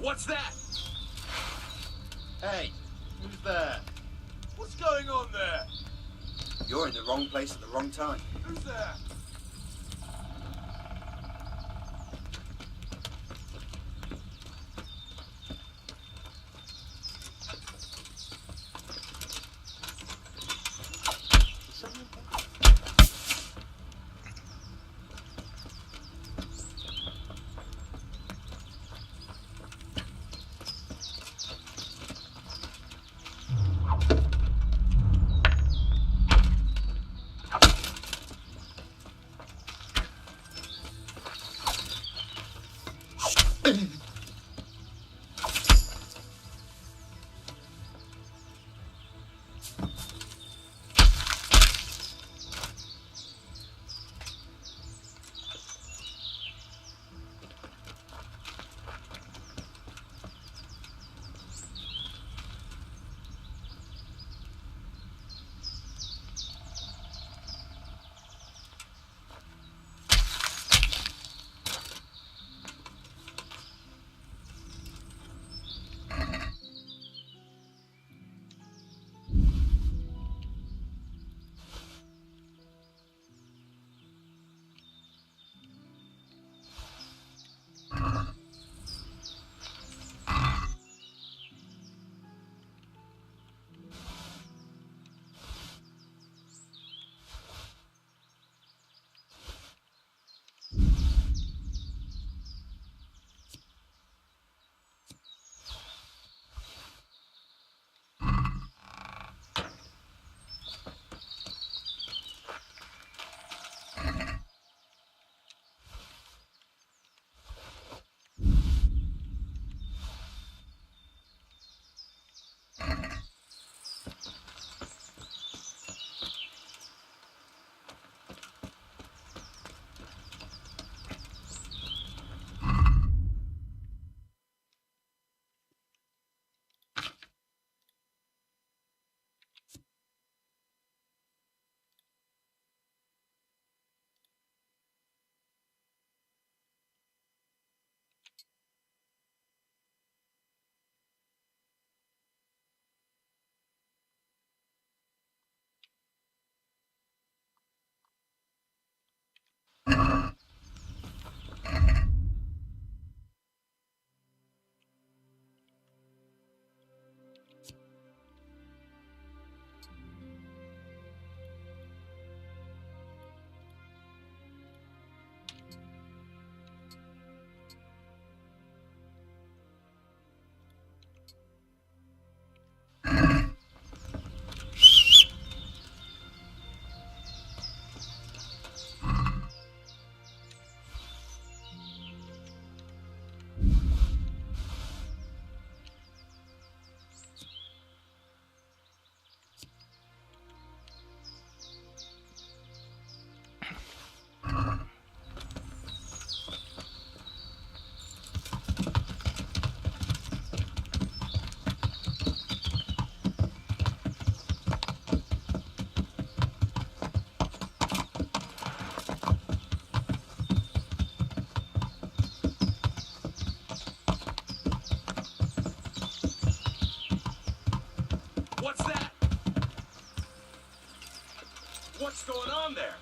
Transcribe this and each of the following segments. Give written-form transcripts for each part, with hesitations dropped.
What's that? Hey, who's there? What's going on there? You're in the wrong place at the wrong time. Who's there? What's that? What's going on there?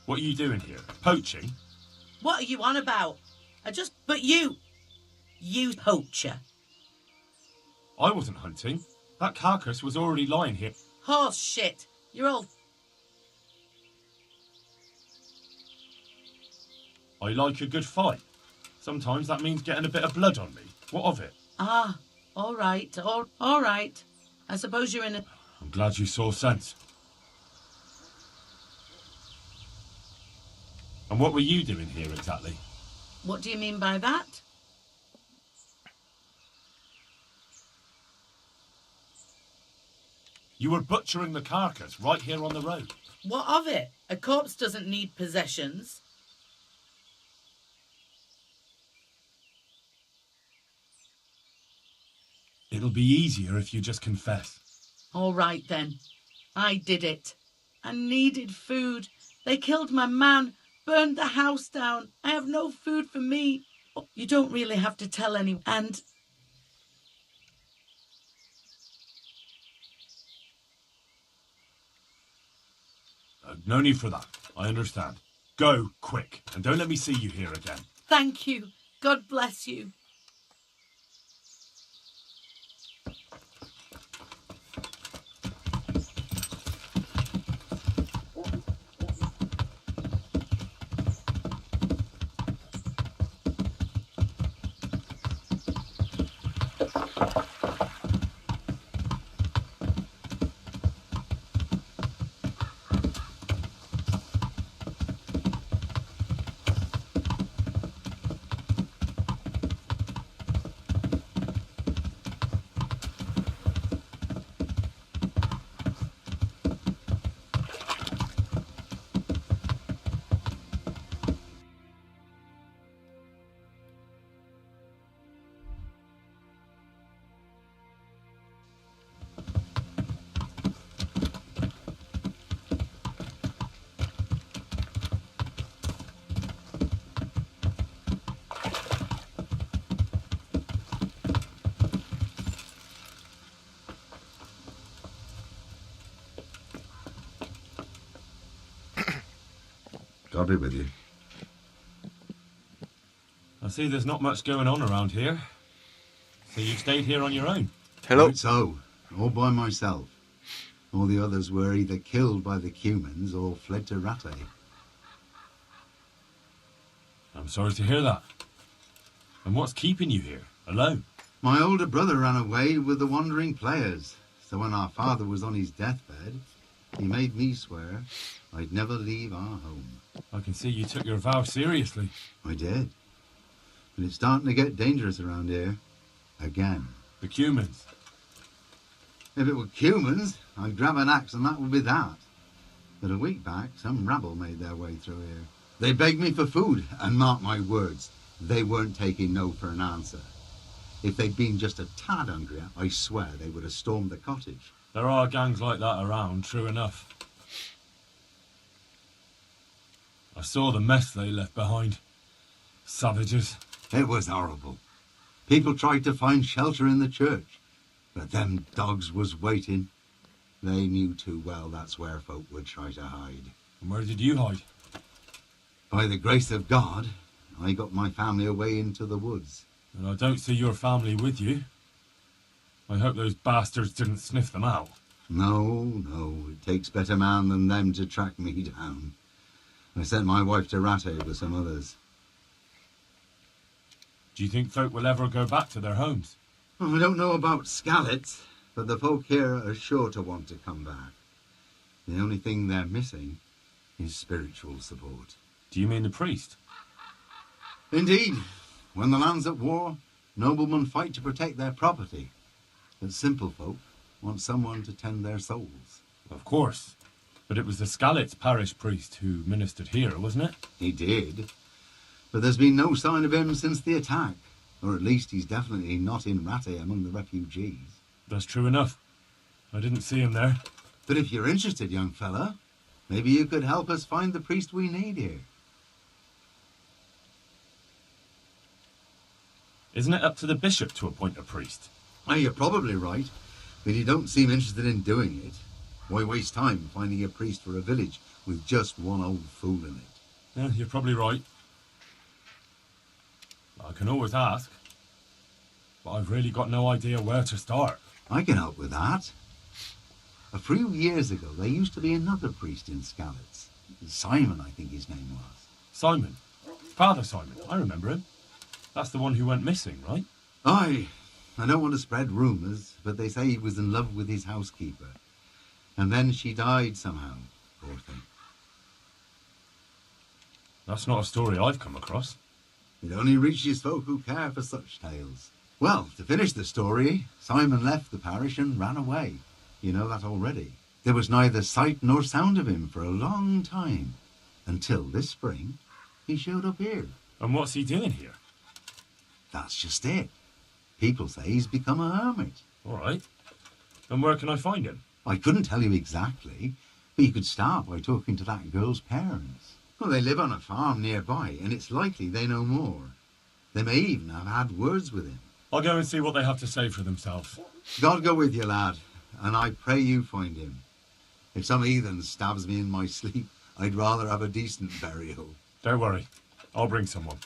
What are you doing here? Poaching? What are you on about? But you poacher. I wasn't hunting. That carcass was already lying here. Horse shit. You're all... I like a good fight. Sometimes that means getting a bit of blood on me. What of it? Ah, all right, all right. I suppose you're in a... I'm glad you saw sense. And what were you doing here exactly? What do you mean by that? You were butchering the carcass right here on the road. What of it? A corpse doesn't need possessions. It'll be easier if you just confess. All right then. I did it. I needed food. They killed my man, burned the house down. I have no food for me. You don't really have to tell anyone. And... No need for that. I understand. Go, quick, and don't let me see you here again. Thank you. God bless you. God be with you. I see there's not much going on around here. So you stayed here on your own? Hello. Right so, all by myself. All the others were either killed by the Cumans or fled to Rattay. I'm sorry to hear that. And what's keeping you here, alone? My older brother ran away with the wandering players. So when our father was on his deathbed, he made me swear I'd never leave our home. I can see you took your vow seriously. I did. But it's starting to get dangerous around here. Again. The Cumans. If it were Cumans, I'd grab an axe and that would be that. But a week back, some rabble made their way through here. They begged me for food, and mark my words, they weren't taking no for an answer. If they'd been just a tad hungrier, I swear they would have stormed the cottage. There are gangs like that around, true enough. I saw the mess they left behind. Savages. It was horrible. People tried to find shelter in the church, but them dogs was waiting. They knew too well that's where folk would try to hide. And where did you hide? By the grace of God, I got my family away into the woods. And I don't see your family with you. I hope those bastards didn't sniff them out. No, it takes better man than them to track me down. I sent my wife to Rattay with some others. Do you think folk will ever go back to their homes? Oh, I don't know about Scallets, but the folk here are sure to want to come back. The only thing they're missing is spiritual support. Do you mean the priest? Indeed. When the land's at war, noblemen fight to protect their property. But simple folk want someone to tend their souls. Of course. But it was the Scallets parish priest who ministered here, wasn't it? He did. But there's been no sign of him since the attack. Or at least he's definitely not in Rattay among the refugees. That's true enough. I didn't see him there. But if you're interested, young fella, maybe you could help us find the priest we need here. Isn't it up to the bishop to appoint a priest? Oh, you're probably right, but you don't seem interested in doing it. Why waste time finding a priest for a village with just one old fool in it? Yeah, you're probably right. I can always ask. But I've really got no idea where to start. I can help with that. A few years ago, there used to be another priest in Skalitz. Simon, I think his name was. Simon. Father Simon. I remember him. That's the one who went missing, right? Aye. I don't want to spread rumours, but they say he was in love with his housekeeper. And then she died somehow, poor thing. That's not a story I've come across. It only reaches folk who care for such tales. Well, to finish the story, Simon left the parish and ran away. You know that already. There was neither sight nor sound of him for a long time. Until this spring, he showed up here. And what's he doing here? That's just it. People say he's become a hermit. All right. And where can I find him? I couldn't tell you exactly, but you could start by talking to that girl's parents. Well, they live on a farm nearby, and it's likely they know more. They may even have had words with him. I'll go and see what they have to say for themselves. God go with you, lad, and I pray you find him. If some heathen stabs me in my sleep, I'd rather have a decent burial. Don't worry. I'll bring someone.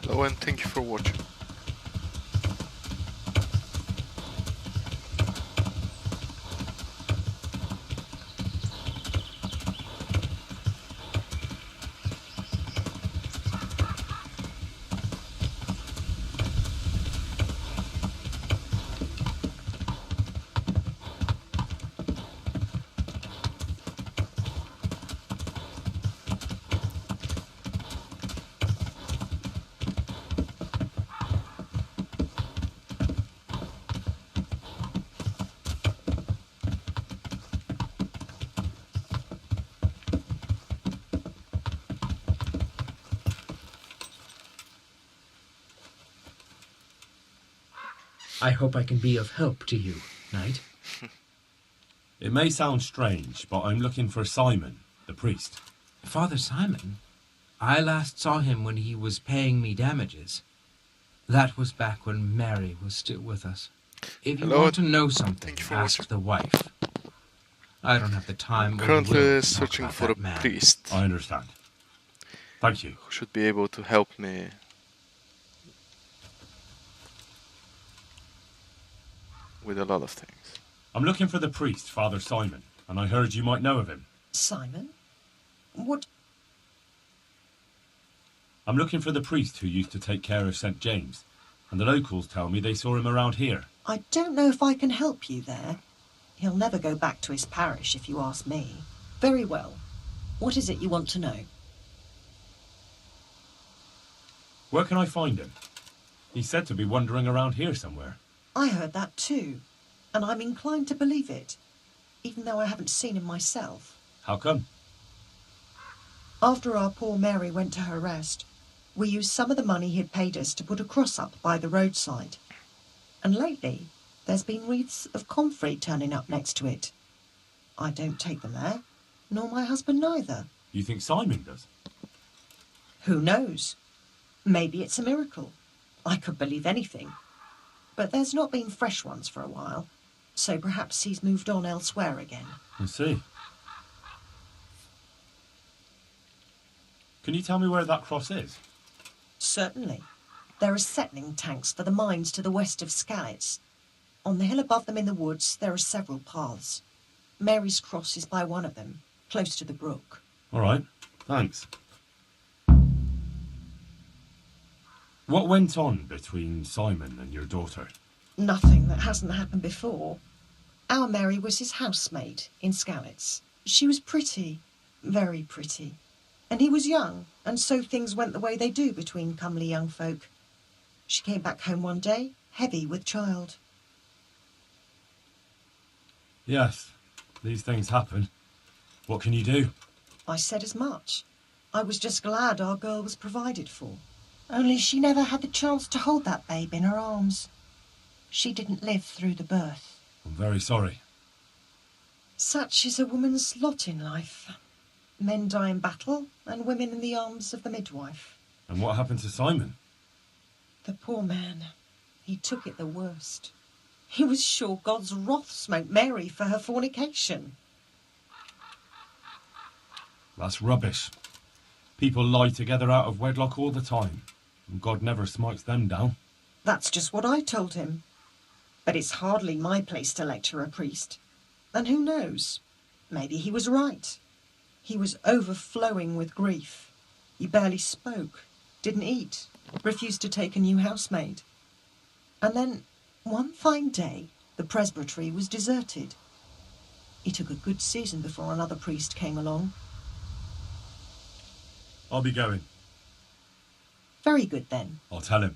Hello and thank you for watching. I hope I can be of help to you, Knight. It may sound strange, but I'm looking for Simon, the priest. Father Simon? I last saw him when he was paying me damages. That was back when Mary was still with us. If you Hello. want to know something, Thank you for ask watching. the wife. I don't have the time or the will Currently to talk searching about for a that man. priest I understand. Thank you. who should be able to help me with a lot of things. I'm looking for the priest, Father Simon, and I heard you might know of him. Simon? What? I'm looking for the priest who used to take care of St. James, and the locals tell me they saw him around here. I don't know if I can help you there. He'll never go back to his parish, if you ask me. Very well. What is it you want to know? Where can I find him? He's said to be wandering around here somewhere. I heard that too, and I'm inclined to believe it, even though I haven't seen him myself. How come? After our poor Mary went to her rest, we used some of the money he'd paid us to put a cross up by the roadside. And lately, there's been wreaths of comfrey turning up next to it. I don't take them there, nor my husband neither. You think Simon does? Who knows? Maybe it's a miracle. I could believe anything. But there's not been fresh ones for a while, so perhaps he's moved on elsewhere again. I see. Can you tell me where that cross is? Certainly. There are settling tanks for the mines to the west of Skalitz. On the hill above them in the woods, there are several paths. Mary's Cross is by one of them, close to the brook. All right, thanks. What went on between Simon and your daughter? Nothing that hasn't happened before. Our Mary was his housemaid in Skalitz. She was pretty, very pretty. And he was young, and so things went the way they do between comely young folk. She came back home one day, heavy with child. Yes, these things happen. What can you do? I said as much. I was just glad our girl was provided for. Only she never had the chance to hold that babe in her arms. She didn't live through the birth. I'm very sorry. Such is a woman's lot in life. Men die in battle, and women in the arms of the midwife. And what happened to Simon? The poor man. He took it the worst. He was sure God's wrath smote Mary for her fornication. That's rubbish. People lie together out of wedlock all the time, and God never smites them down. That's just what I told him. But it's hardly my place to lecture a priest. And who knows? Maybe he was right. He was overflowing with grief. He barely spoke, didn't eat, refused to take a new housemaid. And then, one fine day, the presbytery was deserted. It took a good season before another priest came along. I'll be going. Very good then. I'll tell him.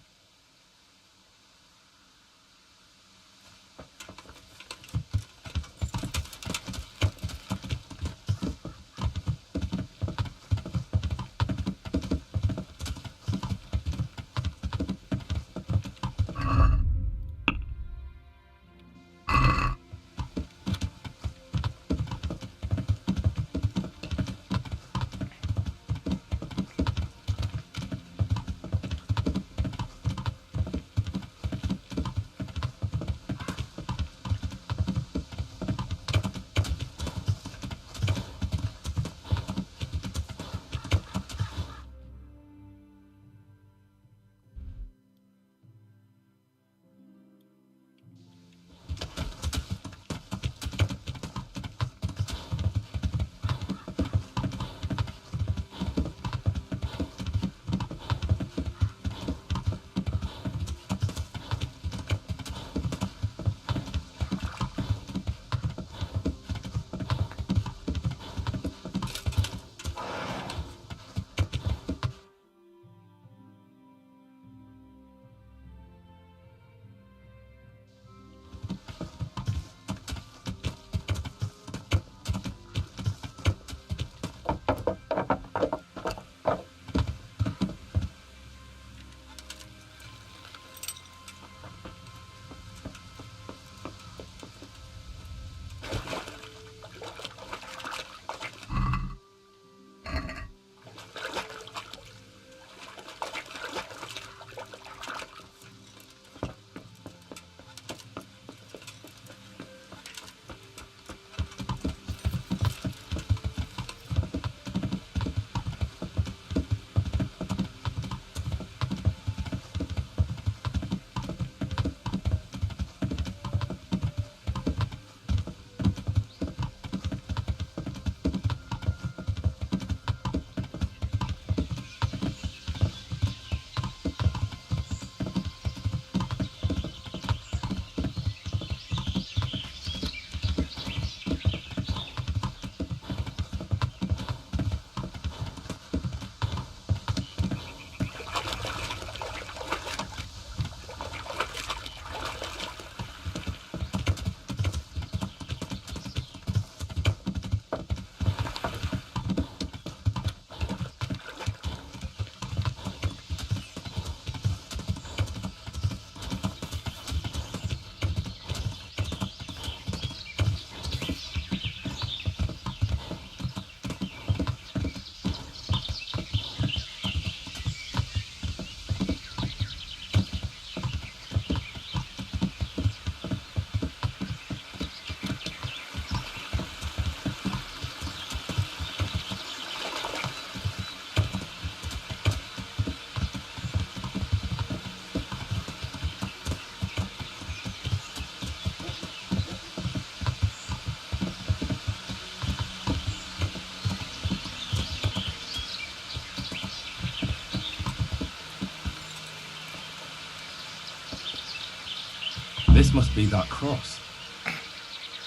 This must be that cross.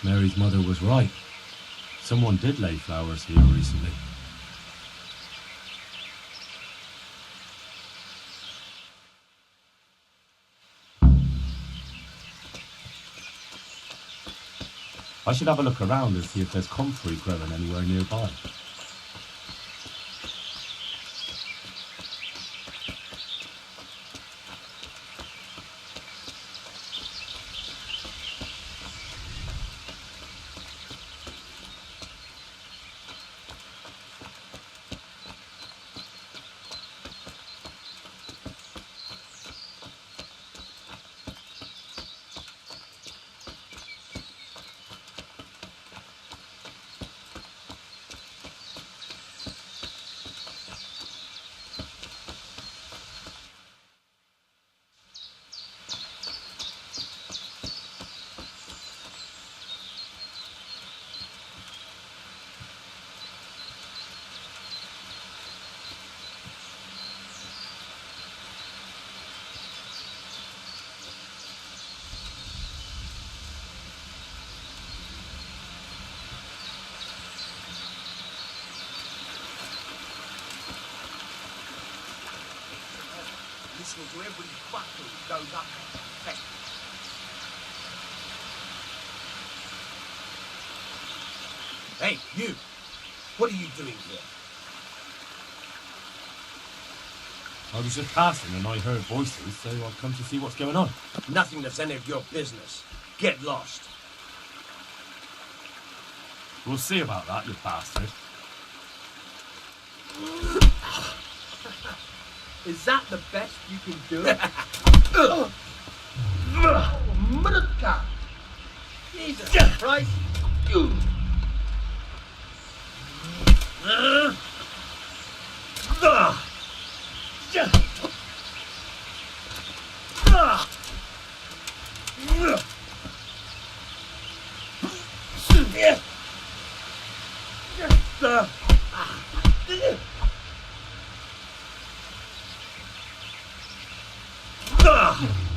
Mary's mother was right. Someone did lay flowers here recently. I should have a look around and see if there's comfrey growing anywhere nearby. Listening to every buckle that goes up. Hey, you! What are you doing here? I was just passing and I heard voices, so I've come to see what's going on. Nothing that's any of your business. Get lost. We'll see about that, you bastard. Is that the best you can do? Motherfucker! Jesus Christ!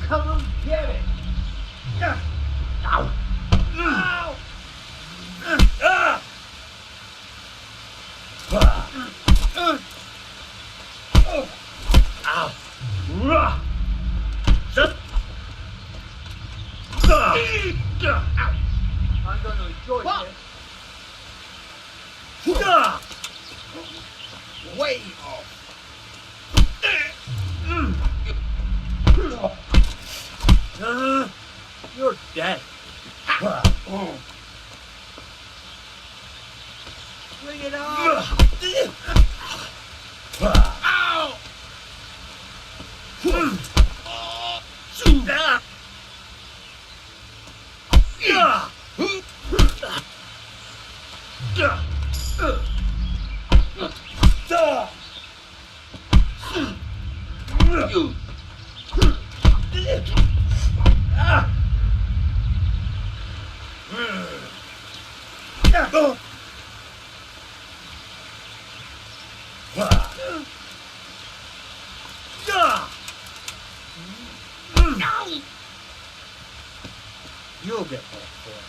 Come on, get it! Ow! Ow! Ow! I'm going to enjoy this. Way off! You're dead. Bring it on! Ow! You'll get back for it.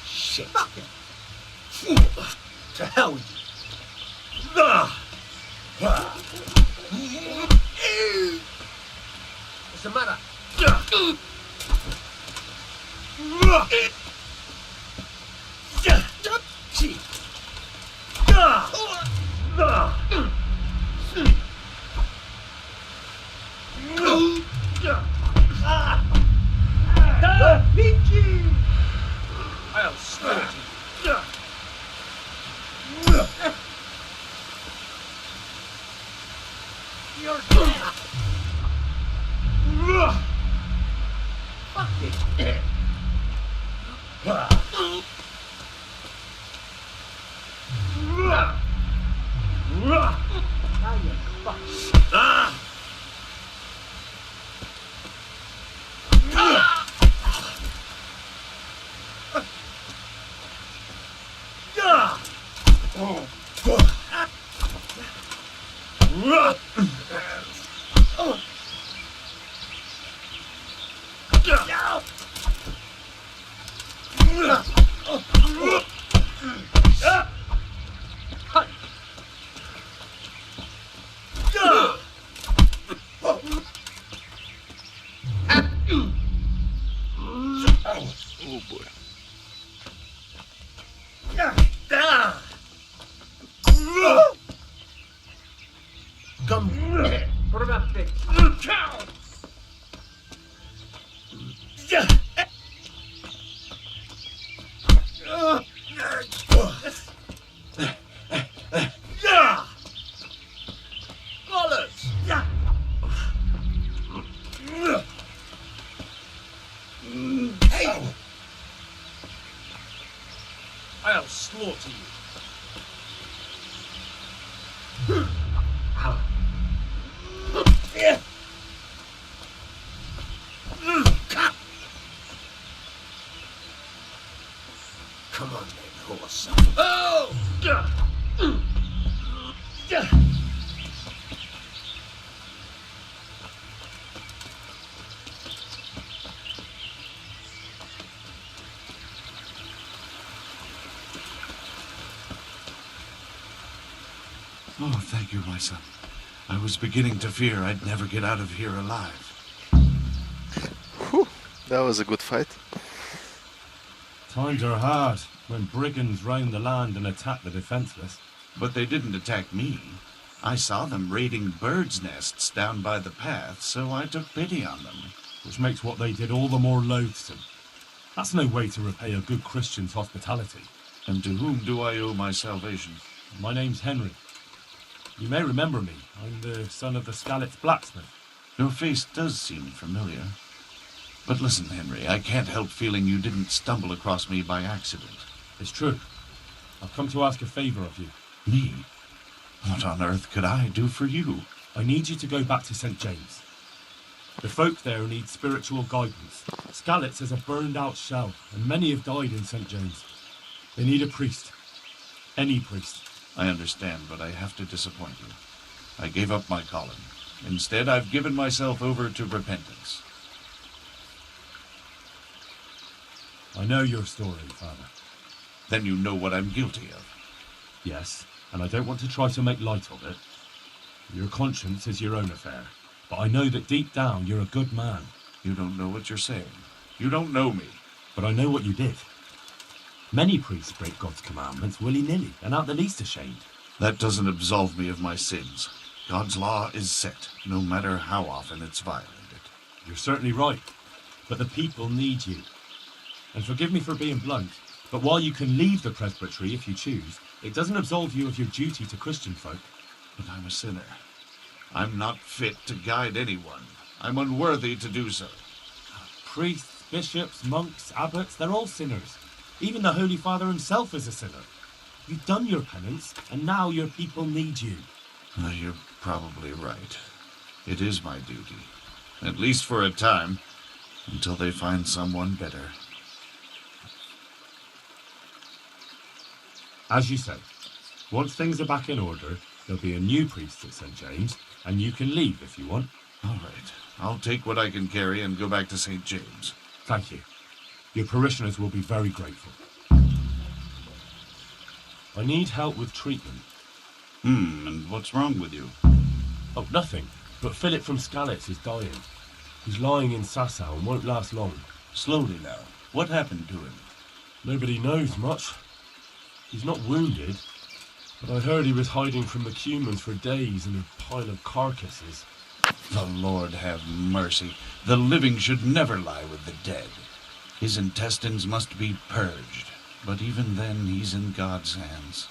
Shit. To hell with you. What's the matter? I'll snort you. You're dead. Fuck it. Now you fuck. Oh boy. Come here. What about Vic? Bollocks! Hey! I'll slaughter you. Come on then, horse. Oh! Oh, thank you, my son. I was beginning to fear I'd never get out of here alive. Whew, that was a good fight. Times are hard when brigands roam the land and attack the defenseless. But they didn't attack me. I saw them raiding birds' nests down by the path, so I took pity on them. Which makes what they did all the more loathsome. That's no way to repay a good Christian's hospitality. And to whom do I owe my salvation? My name's Henry. You may remember me. I'm the son of the Scalit's blacksmith. Your face does seem familiar. But listen, Henry, I can't help feeling you didn't stumble across me by accident. It's true. I've come to ask a favour of you. Me? What on earth could I do for you? I need you to go back to St. James. The folk there need spiritual guidance. Scalit's is a burned-out shell, and many have died in St. James. They need a priest. Any priest. I understand, but I have to disappoint you. I gave up my calling. Instead, I've given myself over to repentance. I know your story, Father. Then you know what I'm guilty of. Yes, and I don't want to try to make light of it. Your conscience is your own affair, but I know that deep down you're a good man. You don't know what you're saying. You don't know me. But I know what you did. Many priests break God's commandments willy-nilly and aren't the least ashamed. That doesn't absolve me of my sins. God's law is set, no matter how often it's violated. You're certainly right, but the people need you. And forgive me for being blunt, but while you can leave the presbytery if you choose, it doesn't absolve you of your duty to Christian folk. But I'm a sinner. I'm not fit to guide anyone. I'm unworthy to do so. Priests, bishops, monks, abbots, they're all sinners. Even the Holy Father himself is a sinner. You've done your penance, and now your people need you. You're probably right. It is my duty. At least for a time, until they find someone better. As you say, once things are back in order, there'll be a new priest at St. James, and you can leave if you want. All right. I'll take what I can carry and go back to St. James. Thank you. Your parishioners will be very grateful. I need help with treatment. And what's wrong with you? Oh, nothing. But Philip from Scalit's is dying. He's lying in Sasau and won't last long. Slowly now. What happened to him? Nobody knows much. He's not wounded, but I heard he was hiding from the Cumans for days in a pile of carcasses. The Lord have mercy. The living should never lie with the dead. His intestines must be purged, but even then he's in God's hands.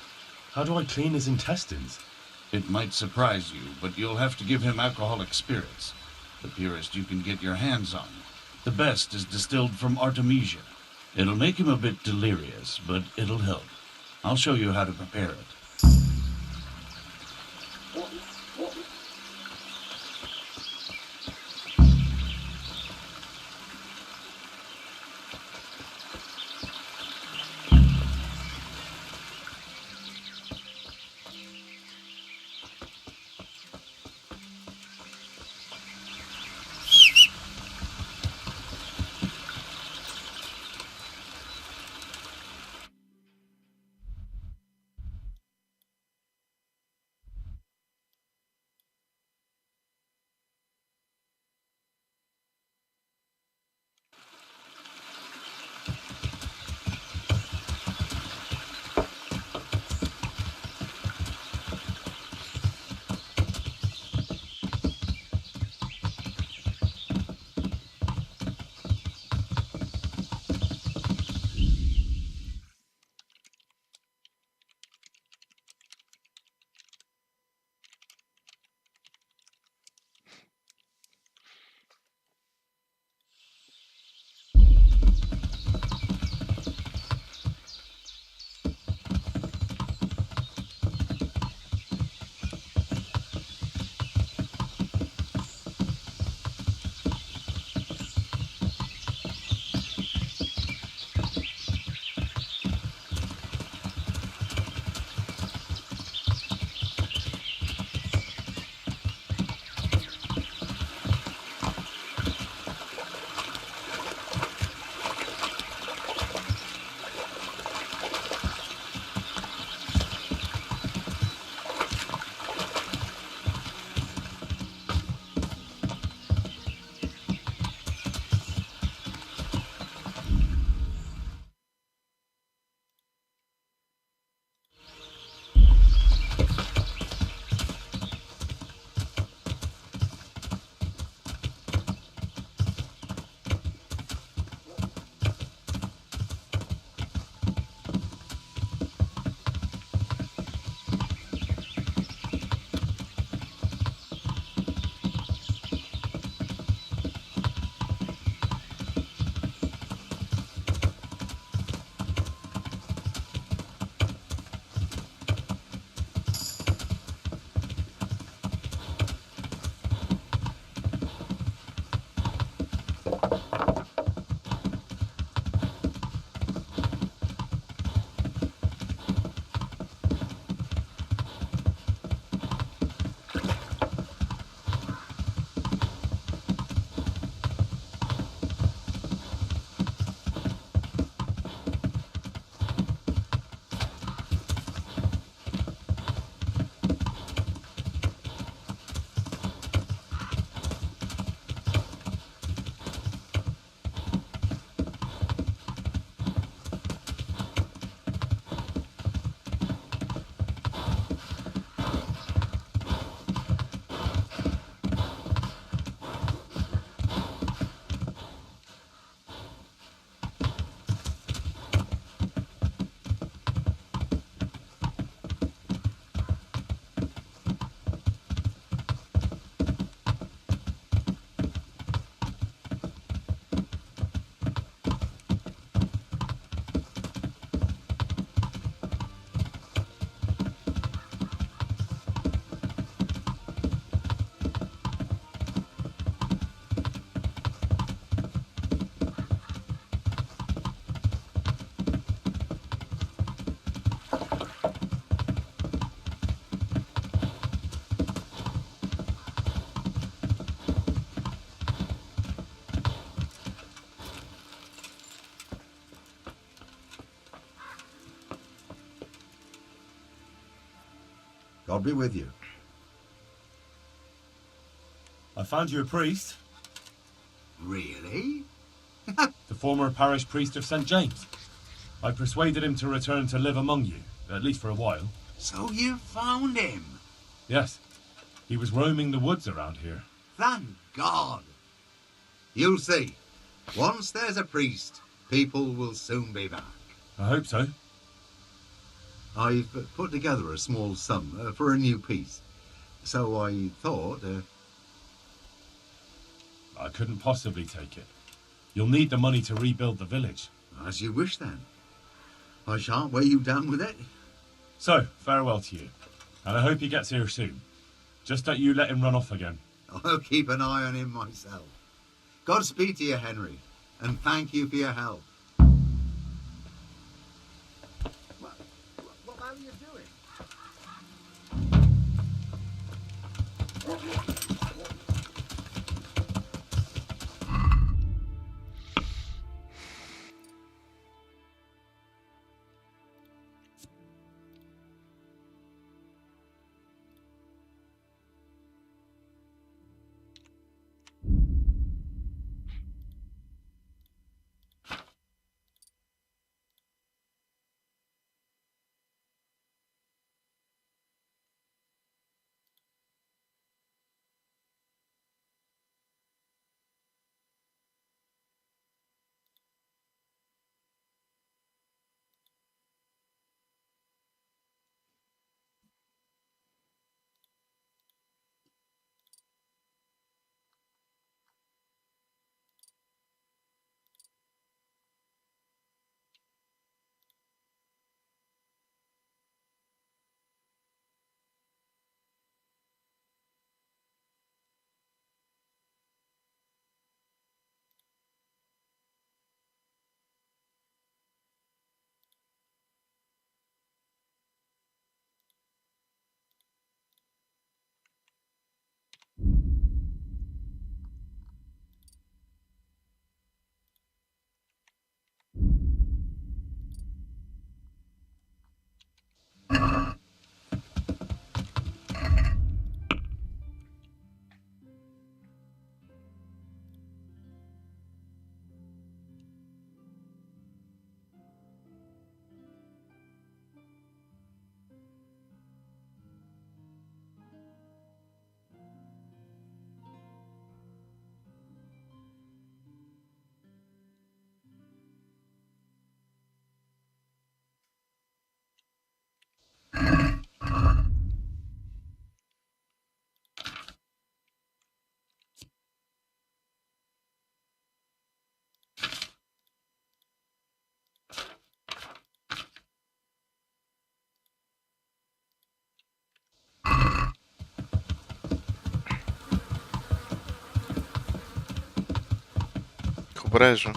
How do I clean his intestines? It might surprise you, but you'll have to give him alcoholic spirits. The purest you can get your hands on. The best is distilled from Artemisia. It'll make him a bit delirious, but it'll help. I'll show you how to prepare it. God be with you. I found you a priest, Really? the former parish priest of St. James. I persuaded him to return to live among you, at least for a while. So you found him? Yes, he was roaming the woods around here. Thank God. You'll see. Once there's a priest, people will soon be back. I hope so. I've put together a small sum for a new piece. So I thought... I couldn't possibly take it. You'll need the money to rebuild the village. As you wish, then. I shan't weigh you down with it. So, farewell to you. And I hope he gets here soon. Just don't you let him run off again. I'll keep an eye on him myself. Godspeed to you, Henry. And thank you for your help. What are you doing? Breżu.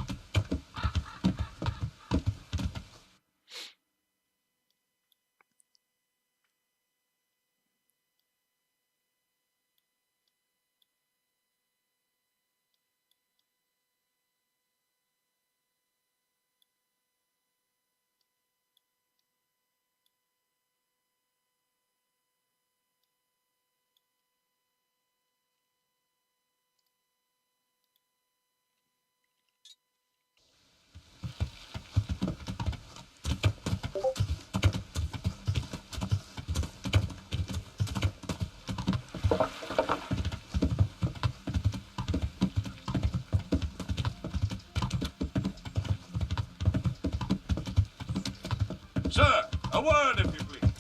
Sir, a word, if you please.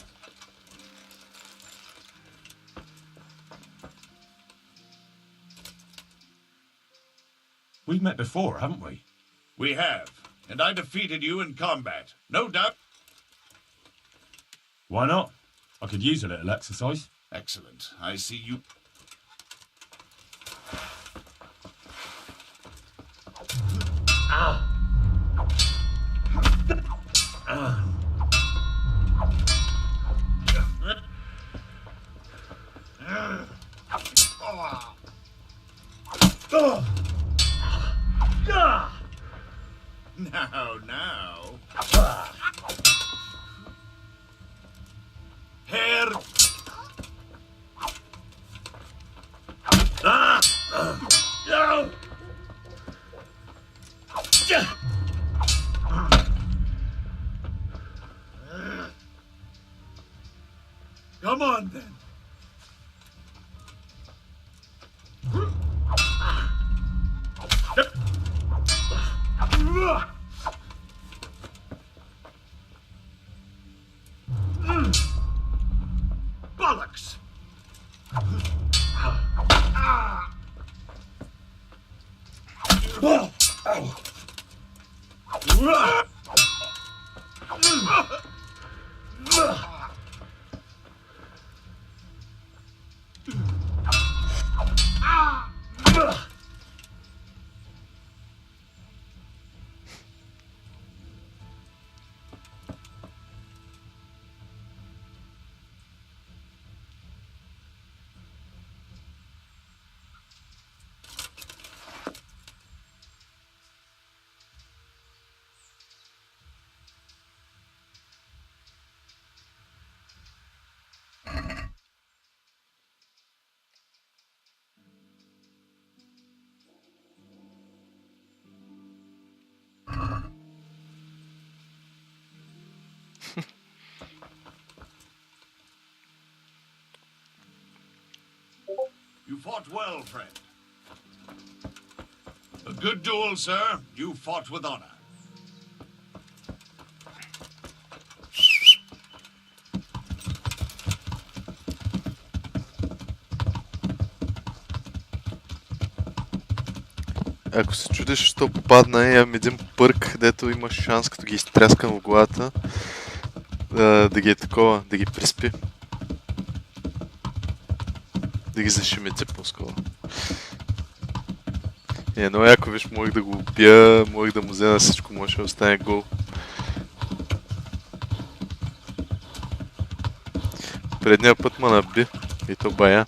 We've met before, haven't we? We have, and I defeated you in combat. No doubt. Why not? I could use a little exercise. Excellent. I see you. Now. Herr Come on, then. Bollocks! You fought well, friend. A good duel, sir. You fought with honor. Ако се чудиш, що попадна, имам един пърк, дето имаш шанс, като ги изтряскам в главата, да ги е такова, да ги приспи. Да ги зашемети по-скоро. Едно яко, виж, можех да го убия, можех да му взема всичко, може да остане гол. Предния път ма наби, и то бая.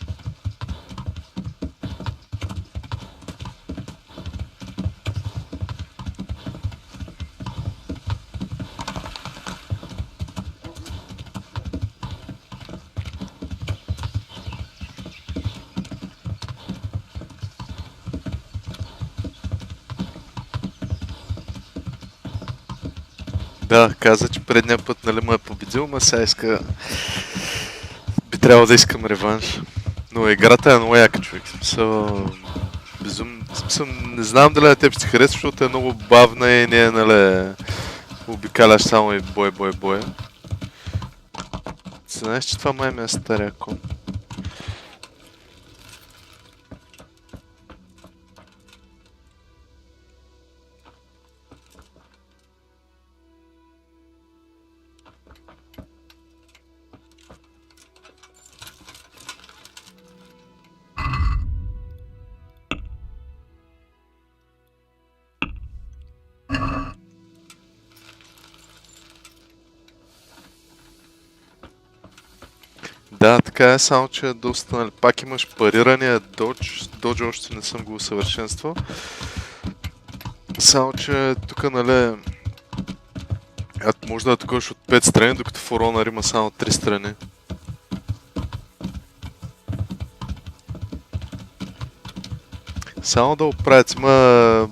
Да, каза, че предния път, нали, му е победил, ма сега иска... Би трябвало да искам реванш. Но играта е много яка, човек. Смисъл... Безумно... Смисъл, не знам дали на теб ще ти харесва, защото е много бавна и не е, нали... Обикаляш само и бой. Знаеш, че това май ми е стария кон. Да, така е, само че е доста, нали, пак имаш парирания додж, додж още не съм го усъвършенствал. Само че тук, нали, може да атакуваш от 5 страни, докато в Honor има само 3 страни. Само да оправят, има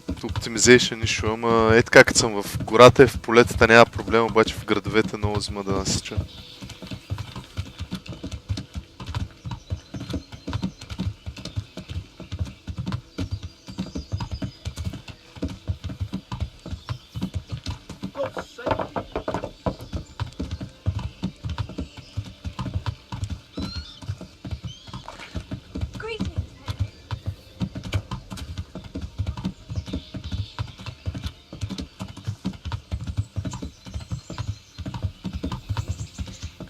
optimization issue, ама е така, като съм в гората и в полетата няма проблем, обаче в градовете много взима да насича.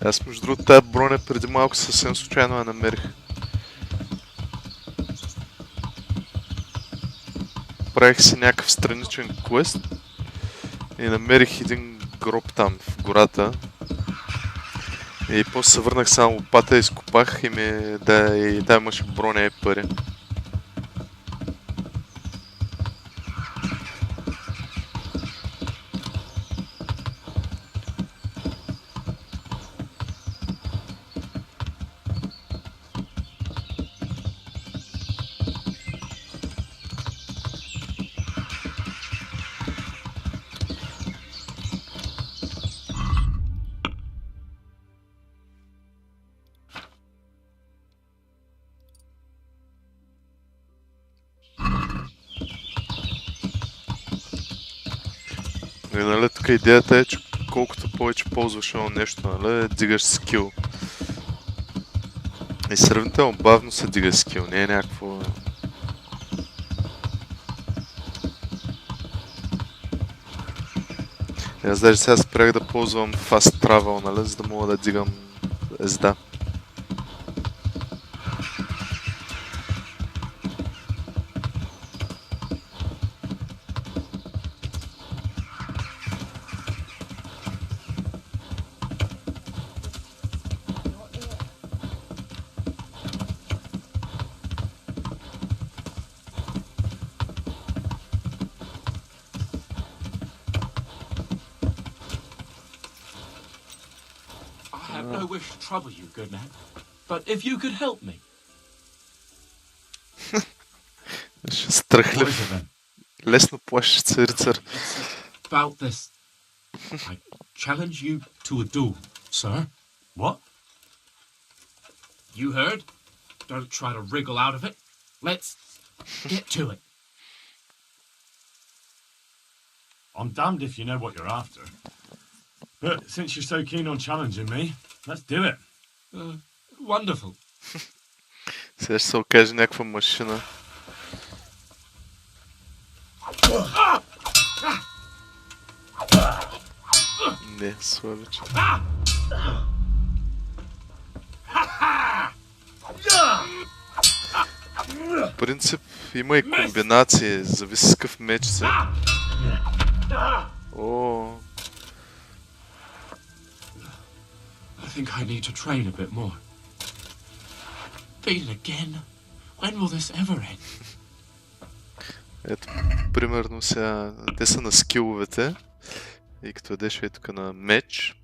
Аз между другото тая броня преди малко съвсем случайно я намерих. Правих си някакъв страничен квест и намерих един гроб там в гората. И после се върнах само лопата, изкопах и да имаше броня и пари. И, нали, тук идеята е, че колкото повече ползваш едно нещо, нали, дигаш скил. И сравнително бавно се дига скил, не е някакво... Аз даже сега спрях да ползвам Fast Travel, нали, за да мога да дигам езда. I have no wish to trouble you, good man. But if you could help me. Страхлив. Лесно плашещ се рицар. About this. I challenge you to a duel, sir. What? You heard? Don't try to wriggle out of it. Let's get to it. I'm damned if you know what you're after. But since you're so keen on challenging me, let's do it. Wonderful. Сега ще се окаже някаква машина. Не, слабиче. В принцип има и комбинации, зависи с какъв меч си. О. I think I need to train a bit more. Beat it again. When will this ever end? Ето, примерно сега, те са на скиловете и като едеш тук на меч.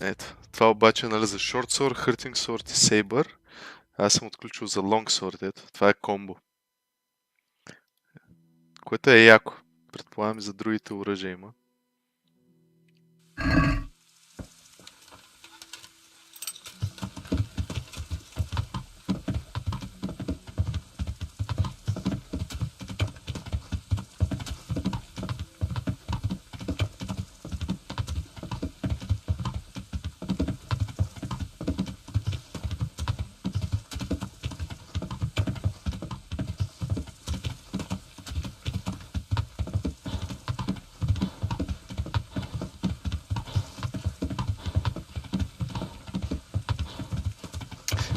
Ето, това обаче, нали, за short sword, hurting sword и saber. Аз съм отключил за long sword, ето, това е комбо. Което е яко. Предполагам и за другите оръжия има.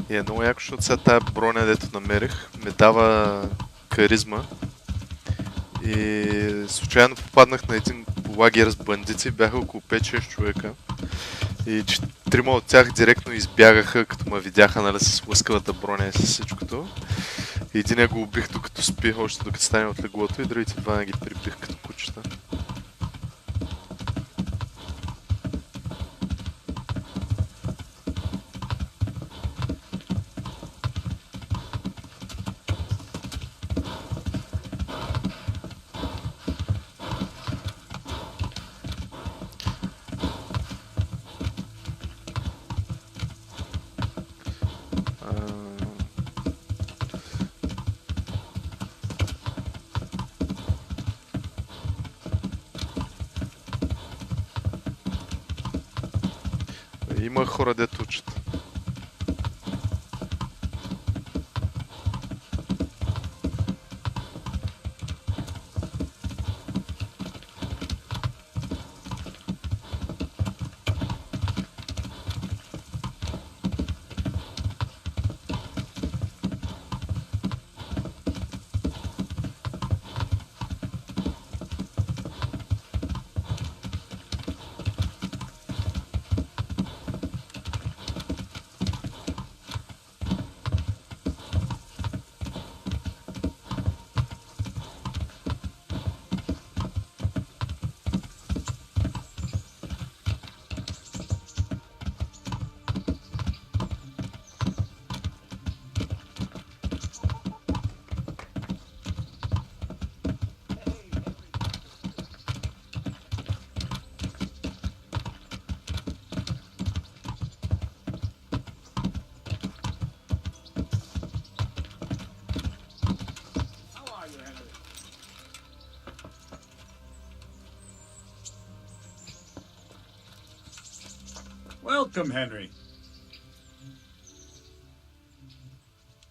И е много яко, защото сега тая броня, дето намерих, ми дава харизма. И случайно попаднах на един лагер с бандити, бяха около 5-6 човека. И 3 от тях директно избягаха, като ме видяха, нали, с лъскавата броня и с всичкото. И един го убих докато спих, още докато стане от леглото, и другите два ги прибих като кучета. Има хора, дето учат. Welcome, Henry.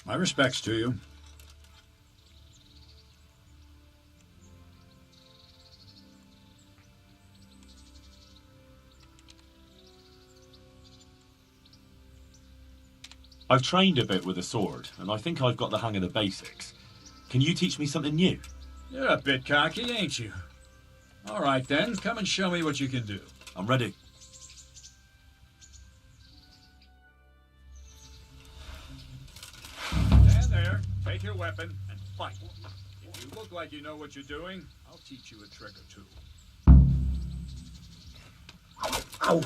My respects to you. I've trained a bit with a sword, and I think I've got the hang of the basics. Can you teach me something new? You're a bit cocky, ain't you? All right, then. Come and show me what you can do. I'm ready. Stand there, take your weapon, and fight. If you look like you know what you're doing, I'll teach you a trick or two. Ow!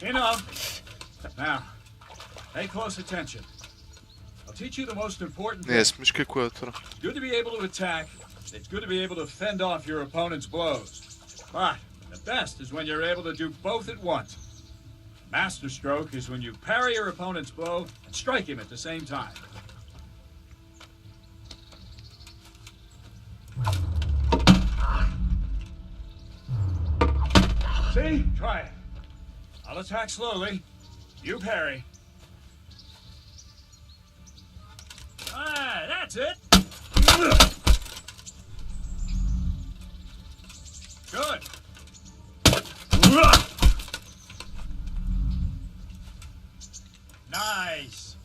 Enough. Now, pay close attention. I'll teach you the most important thing. Не, смешки кое-то. It's good to be able to attack. It's good to be able to fend off your opponent's blows. But the best is when you're able to do both at once. Master stroke is when you parry your opponent's blow and strike him at the same time. See? Try it. I'll attack slowly. You parry. Ah, that's it. Good. Nice.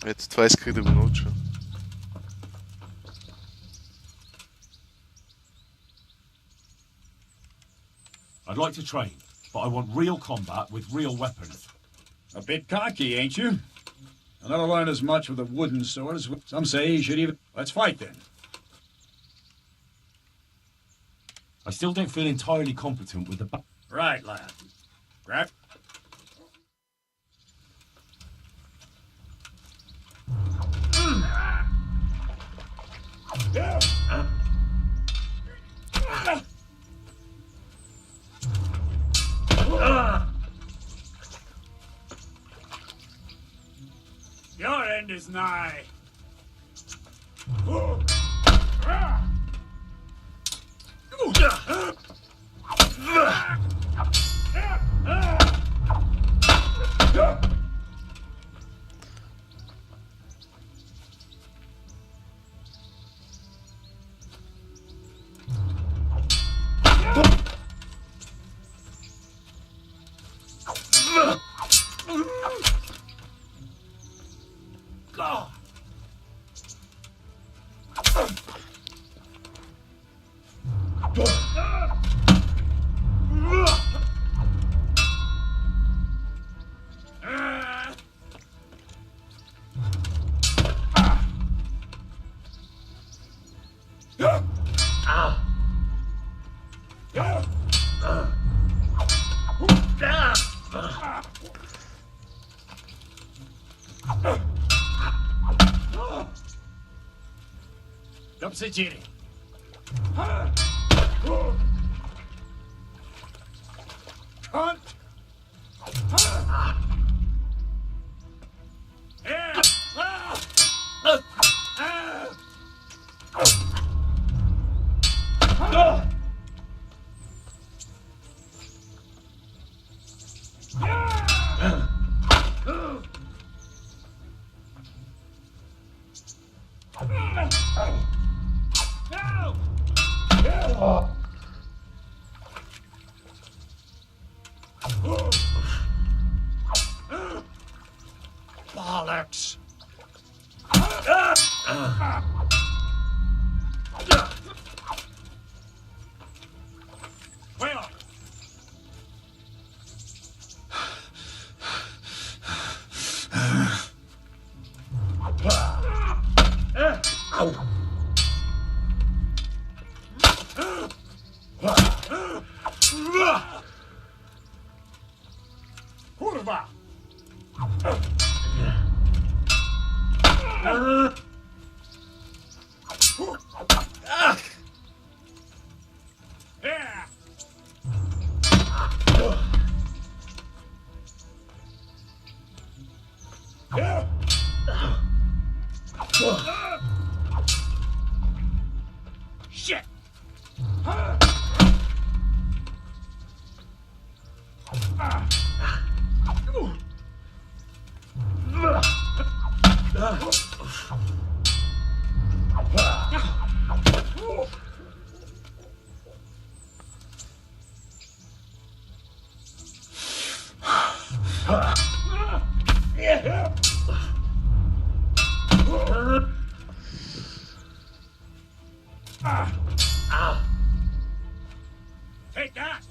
Ето това исках да го науча. I'd like to train, but I want real combat with real weapons. A bit cocky, ain't you? I'll never learn as much with a wooden sword as some say you should even... Let's fight, then. I still don't feel entirely competent with the... Right, lad. Grab... Your end is nigh. Kapsejiri. Cunt! Bollocks! Well. Kurwa! Yeah! Shit! Take that!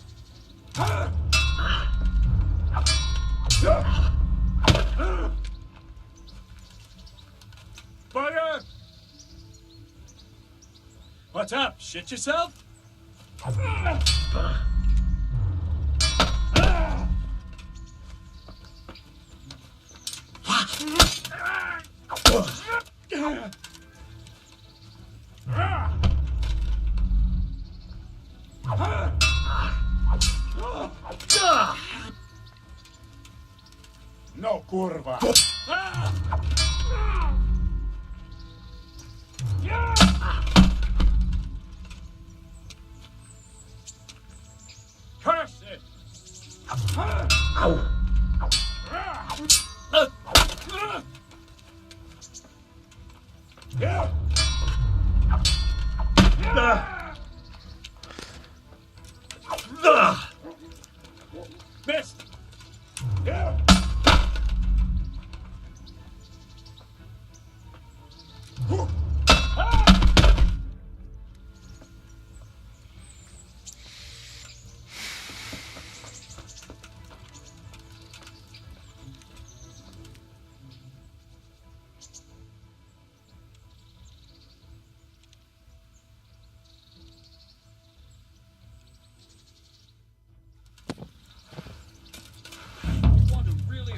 Bugger! What's up? Shit yourself? No, kurwa! Curse it! Ow! Missed!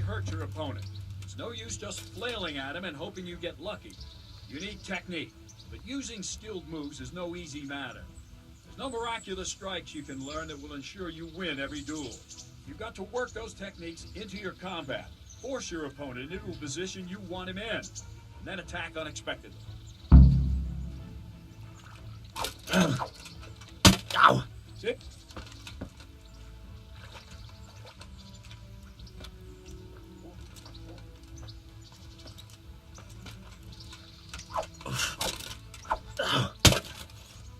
Hurt your opponent. It's no use just flailing at him and hoping you get lucky. You need technique, but using skilled moves is no easy matter. There's no miraculous strikes you can learn that will ensure you win every duel. You've got to work those techniques into your combat, force your opponent into a position you want him in, and then attack unexpectedly. Ow! Sit.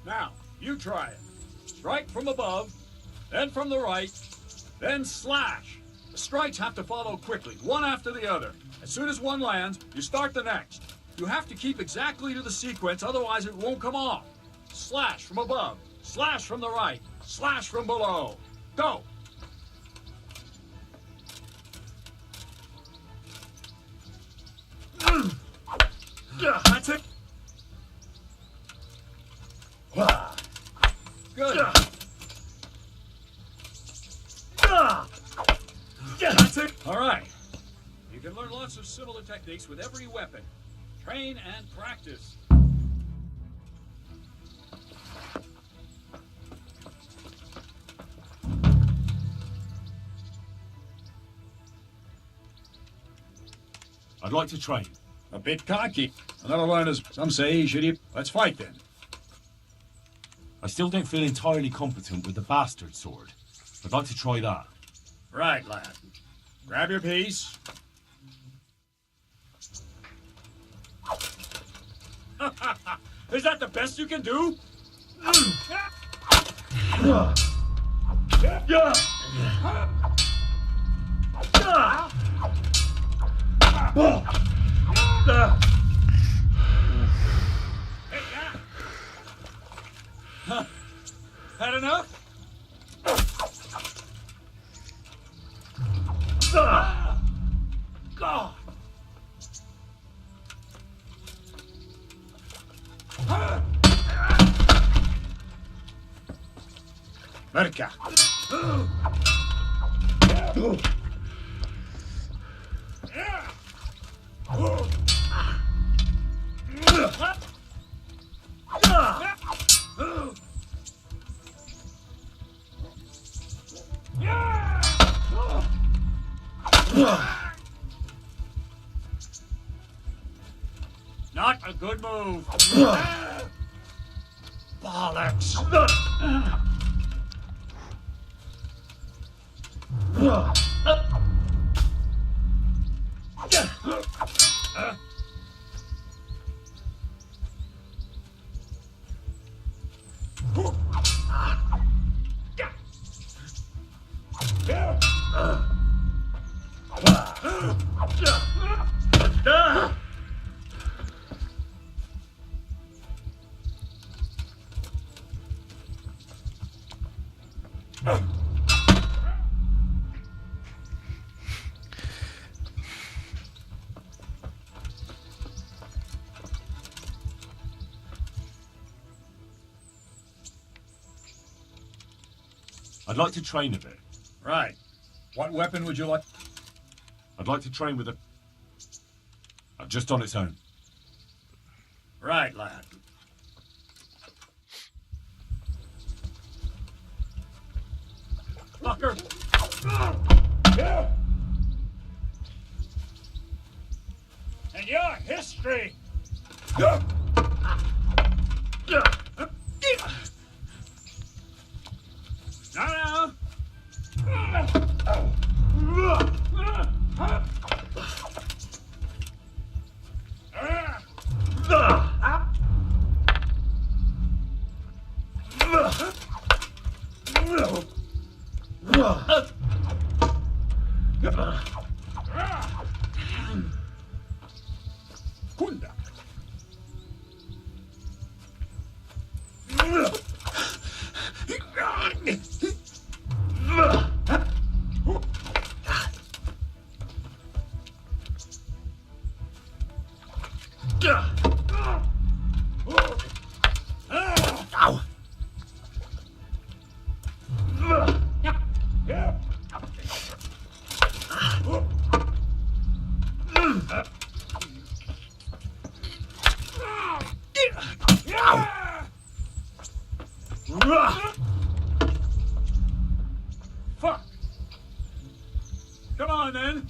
Now, you try it. Strike from above, then from the right, then slash. The strikes have to follow quickly, one after the other. As soon as one lands, you start the next. You have to keep exactly to the sequence, otherwise it won't come off. Slash from above, slash from the right, slash from below. Go! That's it. Good. lots of similar techniques with every weapon. Train and practice. I'd like to train. A bit cocky. Another one is, some say, should you? Let's fight then. I still don't feel entirely competent with the bastard sword. I'd like to try that. Right, lad. Grab your piece. Is that the best you can do? Had enough? God. Merka. Not a good move. Bollocks. I'd like to train a bit. Right. What weapon would you like? I'd like to train with a... just on its own. Right, lad. Fucker. And your history. Now. Kunda. Fuck. Come on, then.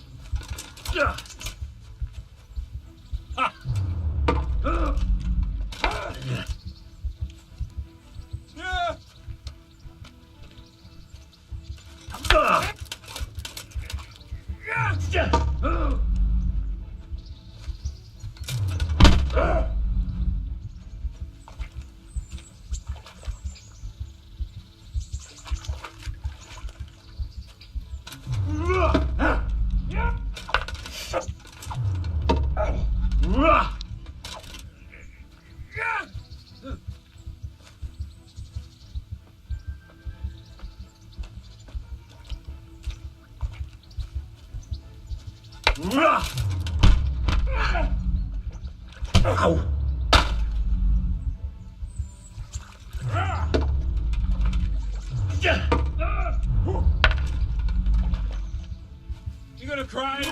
Ha. Yeah. Ow! You gonna cry?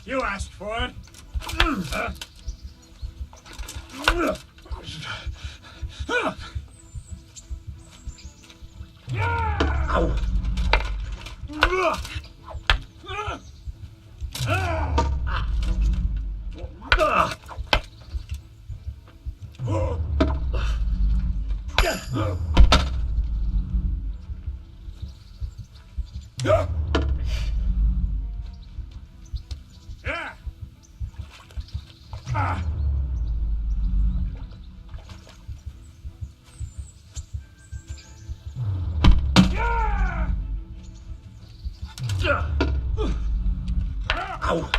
You asked for it. Ow. Ow.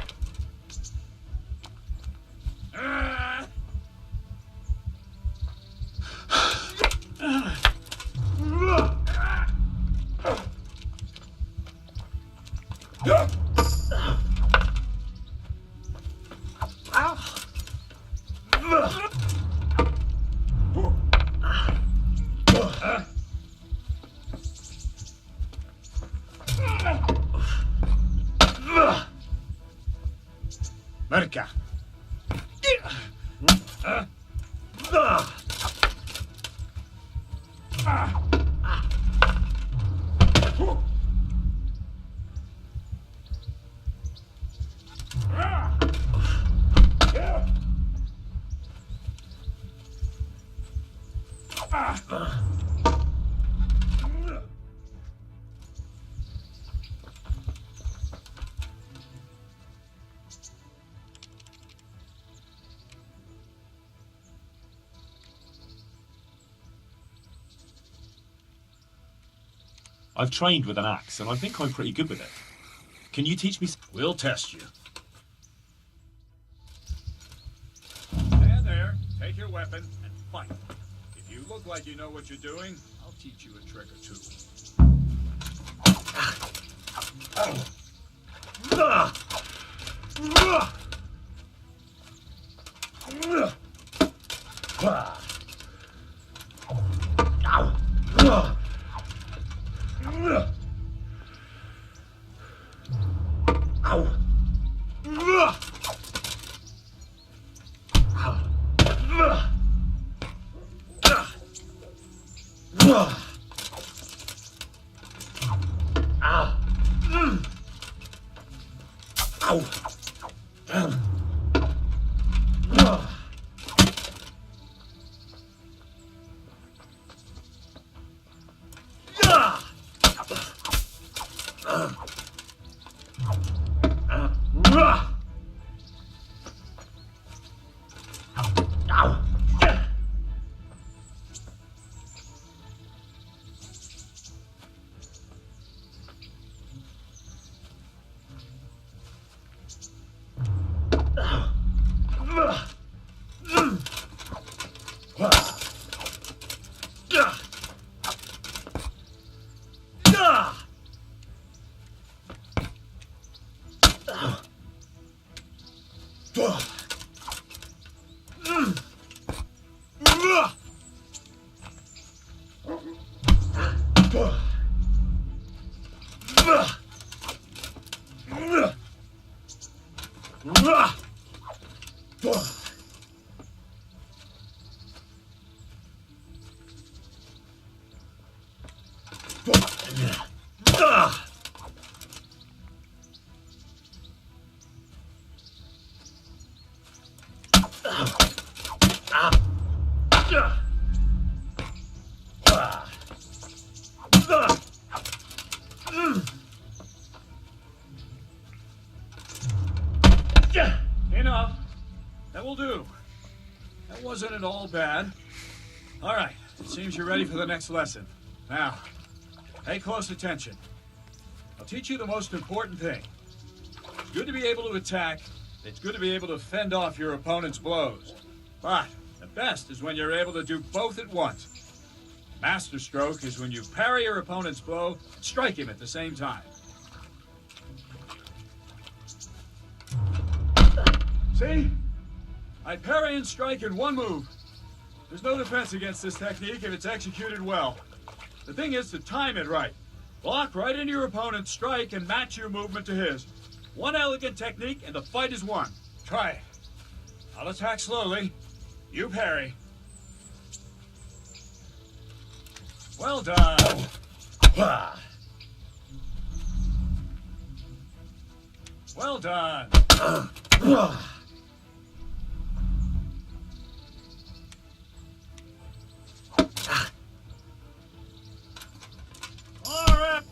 Merka. I've trained with an axe, and I think I'm pretty good with it. Can you teach me? We'll test you. Stand there, take your weapon, and fight. If you look like you know what you're doing, I'll teach you a trick or two. Enough. That will do. That wasn't at all bad. All right, it seems you're ready for the next lesson. Now, pay close attention. I'll teach you the most important thing. It's good to be able to attack. It's good to be able to fend off your opponent's blows. But the best is when you're able to do both at once. Master stroke is when you parry your opponent's blow and strike him at the same time. See? I parry and strike in one move. There's no defense against this technique if it's executed well. The thing is to time it right. Block right into your opponent's strike and match your movement to his. One elegant technique and the fight is won. Try it. I'll attack slowly. You parry. Well done. Well done. All right.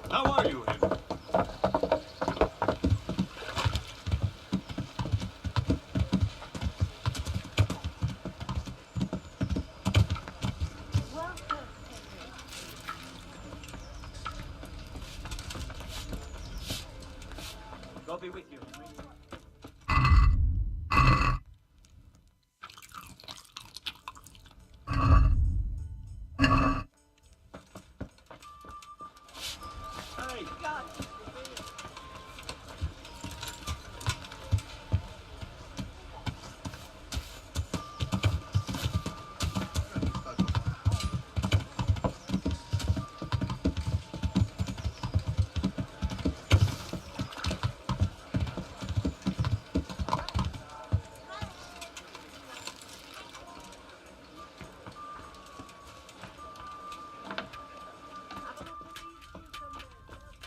How are you, Henry? God be with you, Henry. Hey, God!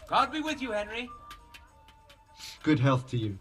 God be with you, Henry. Good health to you.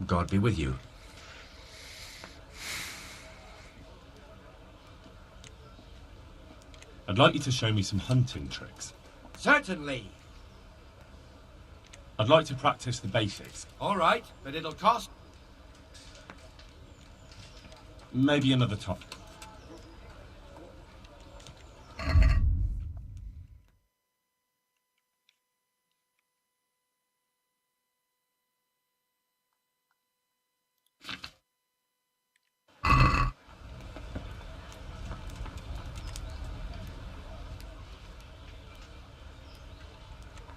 God be with you. I'd like you to show me some hunting tricks. Certainly. I'd like to practice the basics. All right, but it'll cost. Maybe another time.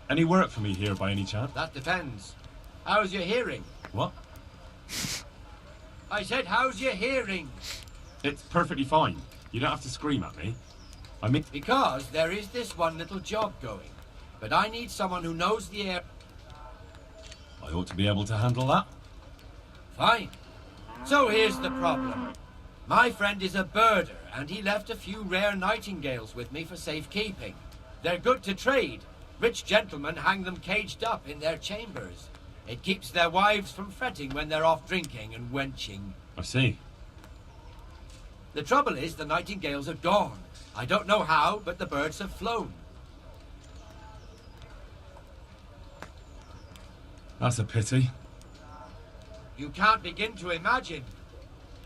Any work for me here by any chance? That depends. How's your hearing? What? I said, how's your hearing? It's perfectly fine. You don't have to scream at me. I mean... Because there is this one little job going. But I need someone who knows the air. I ought to be able to handle that. Fine. So here's the problem. My friend is a birder, and he left a few rare nightingales with me for safekeeping. They're good to trade. Rich gentlemen hang them caged up in their chambers. It keeps their wives from fretting when they're off drinking and wenching. I see. The trouble is the nightingales are gone. I don't know how, but the birds have flown. That's a pity. You can't begin to imagine.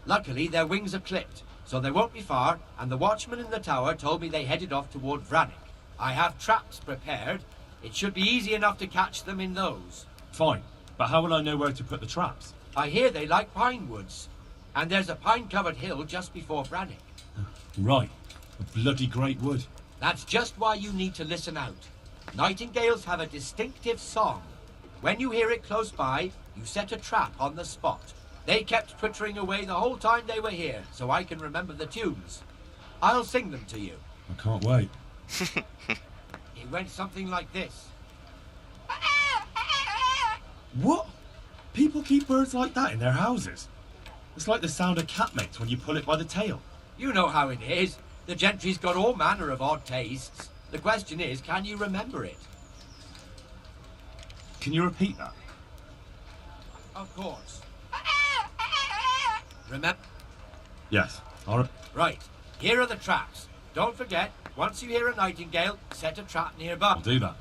Luckily, their wings are clipped, so they won't be far, and the watchman in the tower told me they headed off toward Vranik. I have traps prepared. It should be easy enough to catch them in those. Fine, but how will I know where to put the traps? I hear they like pine woods, and there's a pine-covered hill just before Vranik. Right, a bloody great wood. That's just why you need to listen out. Nightingales have a distinctive song. When you hear it close by, you set a trap on the spot. They kept twittering away the whole time they were here, so I can remember the tunes. I'll sing them to you. I can't wait. It went something like this. What? People keep birds like that in their houses? It's like the sound a cat makes when you pull it by the tail. You know how it is. The gentry's got all manner of odd tastes. The question is, can you remember it? Can you repeat that? Of course. Remember? Yes. Right. Here are the traps. Don't forget, once you hear a nightingale, set a trap nearby. I'll do that.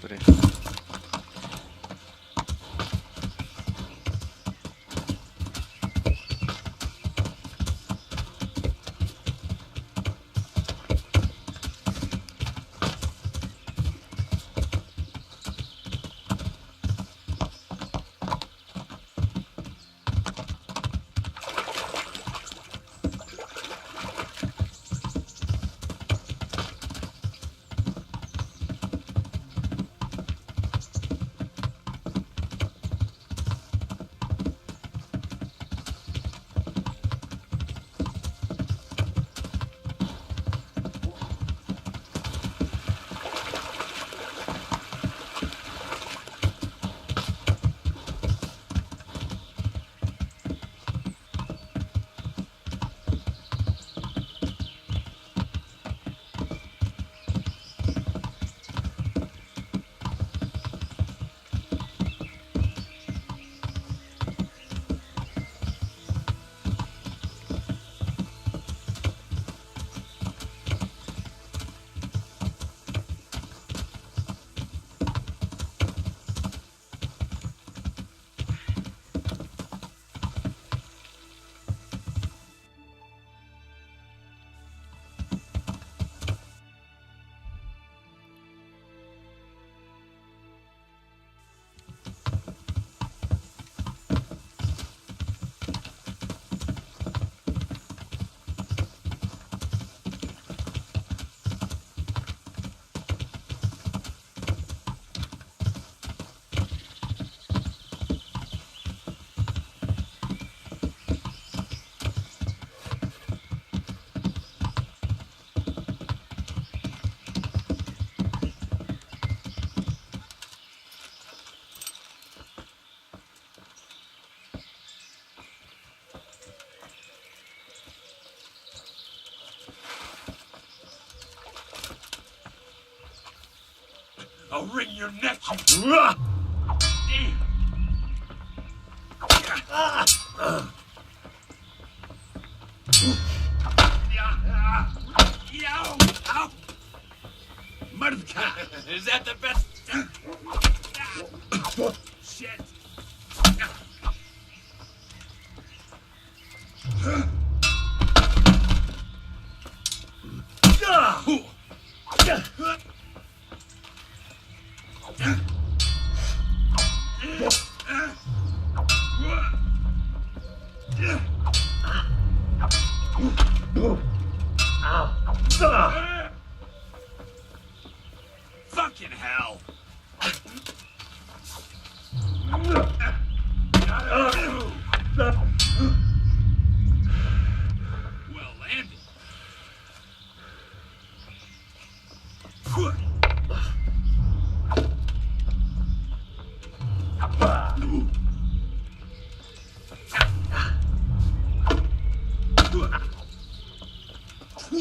Добре. I'll wring your neck, you... Is that the best? Shit. Fucking hell. Well landed.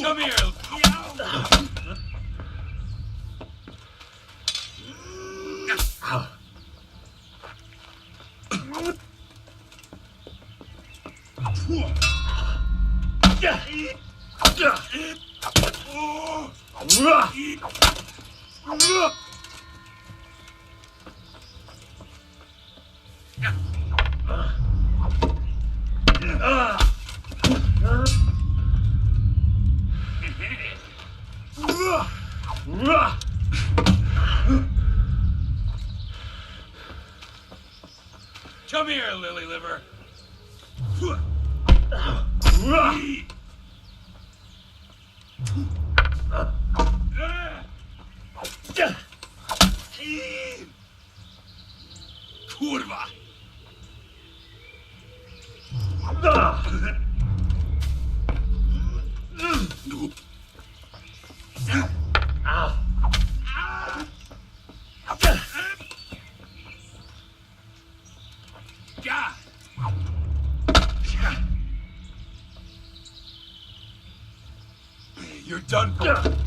Come here. Come here, lily liver. Kurwa. God. You're done. Damn.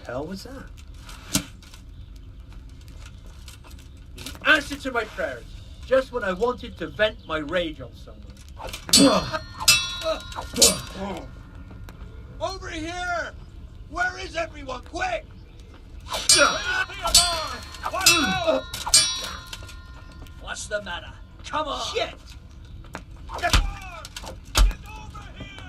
hell was that? The answer to my prayers, just when I wanted to vent my rage on someone. Over here! Where is everyone? Quick! What's the matter? Come on! Shit! Get over here!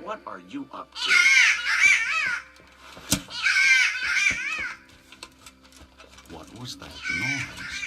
What are you up to? What was that noise?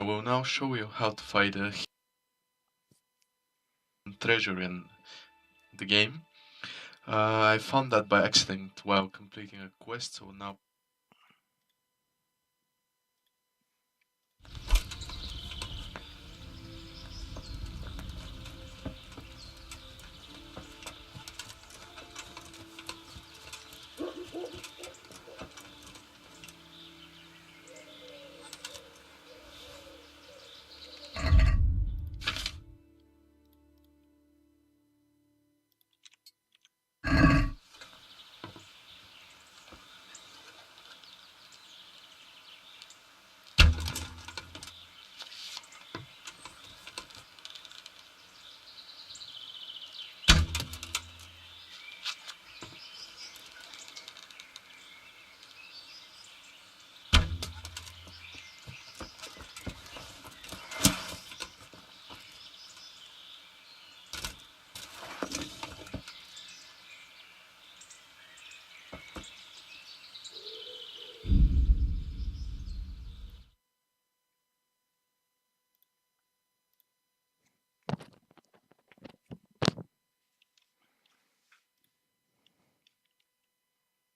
I will now show you how to find a hidden treasure in the game. I found that by accident while completing a quest, so now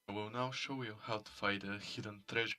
I will now show you how to find a hidden treasure.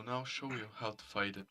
now show you how to fight it.